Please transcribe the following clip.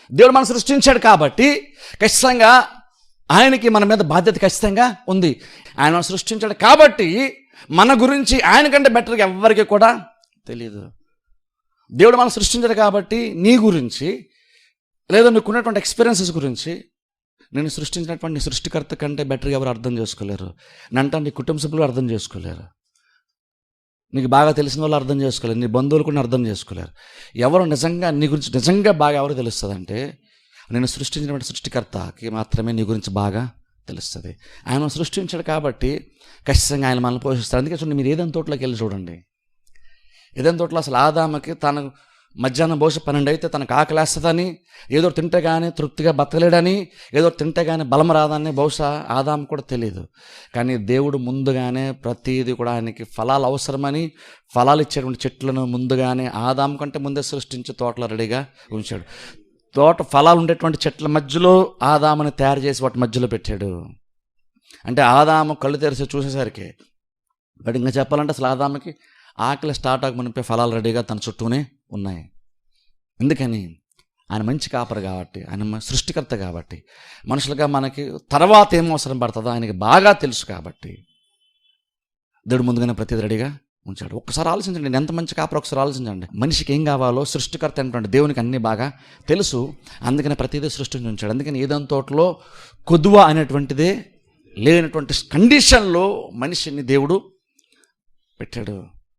దేవుడు మనం సృష్టించాడు కాబట్టి ఖచ్చితంగా ఆయనకి మన మీద బాధ్యత ఖచ్చితంగా ఉంది. ఆయన మనం సృష్టించాడు కాబట్టి మన గురించి ఆయన కంటే బెటర్గా ఎవరికి కూడా తెలియదు. దేవుడు మనం సృష్టించాడు కాబట్టి నీ గురించి లేదా నీకున్నటువంటి ఎక్స్పీరియన్సెస్ గురించి నేను సృష్టించినటువంటి నీ సృష్టికర్త కంటే బెటర్గా ఎవరు అర్థం చేసుకోలేరు. నంటే నీ కుటుంబ సభ్యులు అర్థం చేసుకోలేరు, నీకు బాగా తెలిసిన వాళ్ళు అర్థం చేసుకోలేరు, నీ బంధువులు కూడా అర్థం చేసుకోలేరు. ఎవరు నిజంగా నీ గురించి నిజంగా బాగా ఎవరు తెలుస్తుంది అంటే నేను సృష్టించినటువంటి సృష్టికర్తకి మాత్రమే నీ గురించి బాగా తెలుస్తుంది. ఆయన సృష్టించాడు కాబట్టి ఖచ్చితంగా ఆయన మనల్ని పోషిస్తాడు. అందుకే చూడండి, మీరు ఏదైనా తోటలోకి వెళ్ళి చూడండి. ఏదైనా తోటలో అసలు ఆదాముకి తన మధ్యాహ్నం బహుశా 12 అయితే తనకు ఆకలేస్తుందని, ఏదో తింటే కానీ తృప్తిగా బతకలేడని, ఏదో తింటే కానీ బలం రాదని బహుశా ఆదాము కూడా తెలియదు. కానీ దేవుడు ముందుగానే ప్రతిదీ కూడా ఆయనకి ఫలాలు అవసరమని ఫలాలు ఇచ్చేటువంటి చెట్లను ముందుగానే ఆదాము కంటే ముందే సృష్టించి తోటలో రెడీగా ఉంచాడు. తోట ఫలాలు ఉండేటువంటి చెట్ల మధ్యలో ఆదాముని తయారు చేసి వాటి మధ్యలో పెట్టాడు. అంటే ఆదాము కళ్ళు తెరిచి చూసేసరికి, బట్ ఇంకా చెప్పాలంటే అసలు ఆదాముకి ఆకలి స్టార్ట్ అవ్వమనిపే ఫలాలు రెడీగా తన చుట్టూనే ఉన్నాయి. ఎందుకని? ఆయన మంచి కాపరి కాబట్టి, ఆయన సృష్టికర్త కాబట్టి, మనుషులుగా మనకి తర్వాత ఏం అవసరం పడుతుందో ఆయనకి బాగా తెలుసు కాబట్టి దేవుడు ముందుగానే ప్రతిదీ రెడీగా ఉంచాడు. ఒక్కసారి ఆలోచించండి, నేను ఎంత మంచి కాపరి ఒకసారి ఆలోచించండి. మనిషికి ఏం కావాలో సృష్టికర్త అయినటువంటి దేవునికి అన్నీ బాగా తెలుసు. అందుకని ప్రతిదీ సృష్టించి ఉంచాడు. అందుకని ఏదైనా తోటలో కొదువ అనేటువంటిదే లేనటువంటి కండిషన్లో మనిషిని దేవుడు పెట్టాడు.